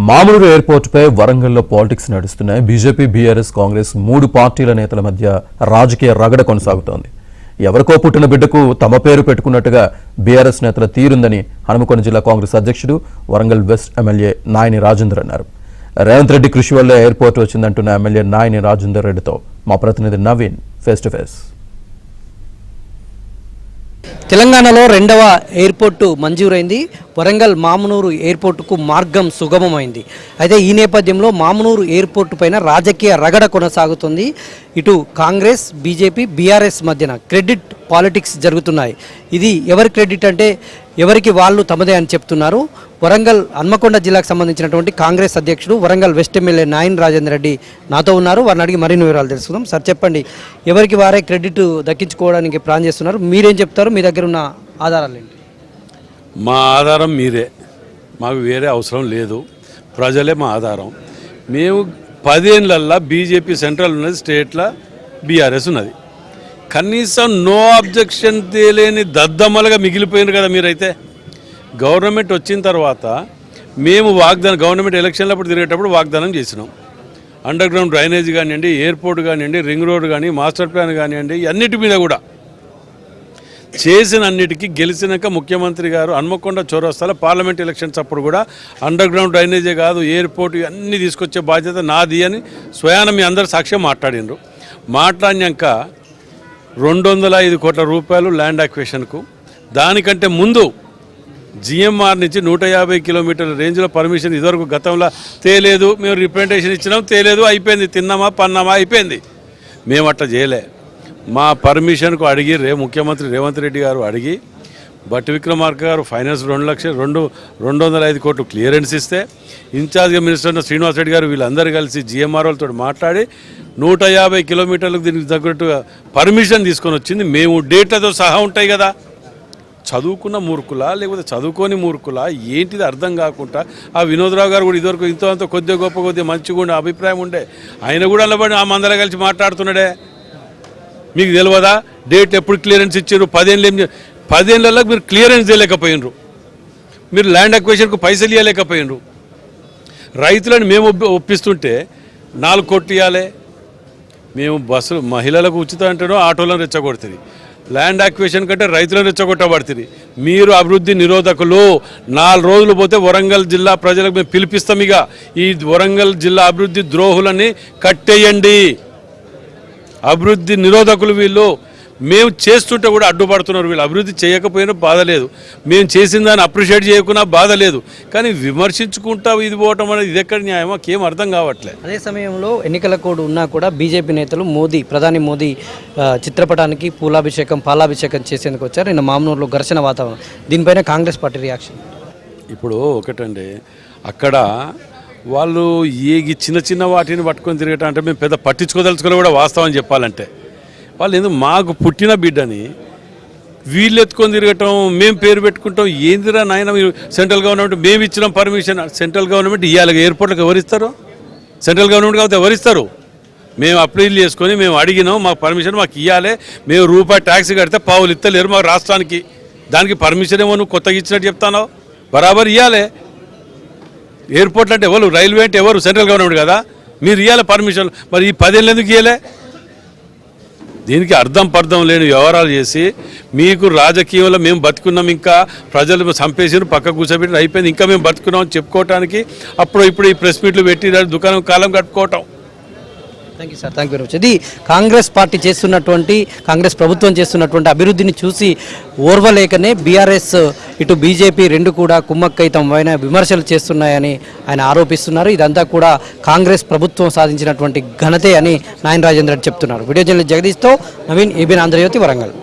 మామూలు ఎయిర్పోర్టుపై వరంగల్లో పాలిటిక్స్ నడుస్తున్నాయి. బీజేపీ, బీఆర్ఎస్, కాంగ్రెస్ మూడు పార్టీల నేతల మధ్య రాజకీయ రగడ కొనసాగుతోంది. ఎవరికో పుట్టిన బిడ్డకు తమ పేరు పెట్టుకున్నట్టుగా బీఆర్ఎస్ నేతల తీరుందని హనుమకొండ జిల్లా కాంగ్రెస్ అధ్యక్షుడు, వరంగల్ వెస్ట్ ఎమ్మెల్యే నాయని రాజేందర్ అన్నారు. రేవంత్ రెడ్డి కృషి వల్ల ఎయిర్పోర్ట్ వచ్చిందంటున్న ఎమ్మెల్యే నాయని రాజేందర్ రెడ్డితో మా ప్రతినిధి నవీన్ ఫేస్ టు ఫేస్. తెలంగాణలో రెండవ ఎయిర్పోర్టు మంజూరైంది. వరంగల్ మామునూరు ఎయిర్పోర్టుకు మార్గం సుగమమైంది. అయితే ఈ నేపథ్యంలో మామునూరు ఎయిర్పోర్టు పైన రాజకీయ రగడ కొనసాగుతుంది. ఇటు కాంగ్రెస్, బీజేపీ, బీఆర్ఎస్ మధ్యన క్రెడిట్ పాలిటిక్స్ జరుగుతున్నాయి. ఇది ఎవరి క్రెడిట్ అంటే ఎవరికి వాళ్ళు తమదే అని చెప్తున్నారు. వరంగల్ హన్మకొండ జిల్లాకు సంబంధించినటువంటి కాంగ్రెస్ అధ్యక్షుడు, వరంగల్ వెస్ట్ ఎమ్మెల్యే నాయని రాజేందర్ రెడ్డి నాతో ఉన్నారు. వారిని అడిగి మరిన్ని వివరాలు తెలుసుకుందాం. సార్ చెప్పండి, ఎవరికి వారే క్రెడిట్ దక్కించుకోవడానికి ప్లాన్ చేస్తున్నారు, మీరేం చెప్తారు? మీ దగ్గర ఉన్న ఆధారాలు ఏంటి? మా ఆధారం మీరే, మాకు వేరే అవసరం లేదు. ప్రజలే మా ఆధారం. మేము 10 ఏళ్ళల్లో బీజేపీ సెంట్రల్ ఉన్నది, స్టేట్లో బీఆర్ఎస్ ఉన్నది. కనీసం నో అబ్జెక్షన్ తేలేని దద్దమ్మలుగా మిగిలిపోయింది కదా మీరైతే. గవర్నమెంట్ వచ్చిన తర్వాత మేము గవర్నమెంట్ ఎలక్షన్లప్పుడు తిరిగేటప్పుడు వాగ్దానం చేసినాం. అండర్ గ్రౌండ్ డ్రైనేజ్ కానివ్వండి, ఎయిర్పోర్ట్ కానివ్వండి, రింగ్ రోడ్ కానీ, మాస్టర్ ప్లాన్ కానివ్వండి, అన్నిటి మీద కూడా చేసిన అన్నిటికీ గెలిచినాక ముఖ్యమంత్రి గారు హన్మకొండ చౌరస్తాలో పార్లమెంట్ ఎలక్షన్స్ అప్పుడు కూడా అండర్ గ్రౌండ్ డ్రైనేజే కాదు, ఎయిర్పోర్ట్ అన్నీ తీసుకొచ్చే బాధ్యత నాది అని స్వయాన మీ అందరు సాక్ష్యం మాట్లాడినరు. మాట్లాడినాక 205 కోట్ల రూపాయలు ల్యాండ్ అక్విజిషన్కు, దానికంటే ముందు జిఎంఆర్ నుంచి 150 కిలోమీటర్ల రేంజ్లో పర్మిషన్ ఇదివరకు గతంలో తేలేదు. మేము రిప్రజెంటేషన్ ఇచ్చినాం, తేలేదు, అయిపోయింది, తిన్నామా పన్నామా అయిపోయింది. మేము అట్లా చేయలే. మా పర్మిషన్కు అడిగి ముఖ్యమంత్రి రేవంత్ రెడ్డి గారు అడిగి భట్టి విక్రమార్క గారు ఫైనాన్స్ 205 కోట్లు క్లియరెన్స్ ఇస్తే, ఇన్ఛార్జ్గా మినిస్టర్ ఉన్న శ్రీనివాస్ రెడ్డి గారు వీళ్ళందరూ కలిసి జిఎంఆర్ వాళ్ళతో మాట్లాడి 150 కిలోమీటర్లకు దీనికి తగ్గట్టుగా పర్మిషన్ తీసుకొని వచ్చింది. మేము డేట్లతో సహా ఉంటాయి కదా. చదువుకున్న మూర్ఖులా లేకపోతే చదువుకోని మూర్ఖులా ఏంటిది అర్థం కాకుండా ఆ వినోద్రావు గారు కూడా ఇదివరకు ఇంతో అంత కొద్దిగా గొప్ప కొద్దిగా మంచిగా ఉండే అభిప్రాయం ఉండే, ఆయన కూడా అల్లబడి ఆ మందర కలిసి మాట్లాడుతున్నాడే. మీకు తెలియదా డేట్ ఎప్పుడు క్లియరెన్స్ ఇచ్చారు? 10 ఏళ్ళలో మీరు క్లియరెన్స్ చేయలేకపోయినరు, మీరు ల్యాండ్ అక్విజిషన్కు పైసలు ఇవ్వలేకపోయినరు. రైతులను మేము ఒప్పిస్తుంటే 4 కోట్లు ఇవ్వాలి. మేము బస్సులు మహిళలకు ఉచితం అంటేనో ఆటోలను రెచ్చగొడుతుంది, ల్యాండ్ అక్విజిషన్ కంటే రైతులను రెచ్చగొట్టబడుతుంది. మీరు అభివృద్ధి నిరోధకులు. 4 రోజులు పోతే వరంగల్ జిల్లా ప్రజలకు మేము పిలిపిస్తాం. ఇక ఈ వరంగల్ జిల్లా అభివృద్ధి ద్రోహులని కట్టేయండి. అభివృద్ధి నిరోధకులు వీళ్ళు. మేము చేస్తుంటే కూడా అడ్డుపడుతున్నారు. వీళ్ళు అభివృద్ధి చేయకపోయినా బాధ లేదు, మేము చేసిన దాన్ని అప్రిషియేట్ చేయకున్నా బాధ లేదు, కానీ విమర్శించుకుంటా ఇది పోవటం అనేది ఇది ఎక్కడ న్యాయమో ఏం అర్థం కావట్లేదు. అదే సమయంలో ఎన్నికల కోడ్ ఉన్నా కూడా బీజేపీ నేతలు ప్రధాని మోదీ చిత్రపటానికి పాలాభిషేకం చేసేందుకు వచ్చారు. నిన్న మామనూరులో ఘర్షణ వాతావరణం. దీనిపైన కాంగ్రెస్ పార్టీ రియాక్షన్. ఇప్పుడు ఒకటండి, అక్కడ వాళ్ళు చిన్న చిన్న వాటిని పట్టుకొని తిరగటం అంటే మేము పెద్ద పట్టించుకోదలుచుకోలే కూడా. వాస్తవం చెప్పాలంటే వాళ్ళు ఎందుకు మాకు పుట్టిన బిడ్డని వీళ్ళు ఎత్తుకొని తిరగటం, మేము పేరు పెట్టుకుంటాం. ఏందిరా నాయన, సెంట్రల్ గవర్నమెంట్ మేము ఇచ్చినాం పర్మిషన్. సెంట్రల్ గవర్నమెంట్ ఇవ్వాలి, ఎయిర్పోర్ట్లకు ఎవరిస్తారు? సెంట్రల్ గవర్నమెంట్ కాబట్టి ఎవరిస్తారు? మేము అప్లైలు చేసుకొని మేము అడిగినాం, మాకు పర్మిషన్ మాకు ఇవ్వాలి. మేము రూపాయి ట్యాక్స్ కడితే పావులు ఇస్తలేరు మాకు రాష్ట్రానికి. దానికి పర్మిషన్ ఏమో నువ్వు కొత్తగా ఇచ్చినట్టు చెప్తాను. బరాబర్ ఇవ్వాలి. ఎయిర్పోర్ట్లు అంటే ఎవరు? రైల్వే అంటే ఎవరు? సెంట్రల్ గవర్నమెంట్ కదా. మీరు ఇవ్వాలి పర్మిషన్. మరి ఈ 10 ఏళ్ళు ఎందుకు ఇవ్వలే? దీనికి అర్థం లేని వ్యవహారాలు చేసి మీకు రాజకీయంలో మేము బతుకున్నాం, ఇంకా ప్రజలు చంపేసి పక్క కూర్చోబెట్టి అయిపోయింది, ఇంకా మేము బతుకున్నాం అని చెప్పుకోవటానికి అప్పుడు ఇప్పుడు ఈ ప్రెస్ మీట్లు పెట్టి దుకాణం కాలం కట్టుకోవటం. Thank you sir, thank you very much. ఇది కాంగ్రెస్ ప్రభుత్వం చేస్తున్నటువంటి అభివృద్ధిని చూసి ఓర్వలేకనే బీఆర్ఎస్ ఇటు బీజేపీ రెండు కూడా కుమ్మక్కై తమవైన విమర్శలు చేస్తున్నాయని ఆయన ఆరోపిస్తున్నారు. ఇదంతా కూడా కాంగ్రెస్ ప్రభుత్వం సాధించినటువంటి ఘనతే అని నాయని రాజేందర్ రెడ్డి చెప్తున్నారు. వీడియో జర్నలిస్ట్ జగదీష్తో నవీన్, ఏబీఎన్ ఆంధ్రజ్యోతి, వరంగల్.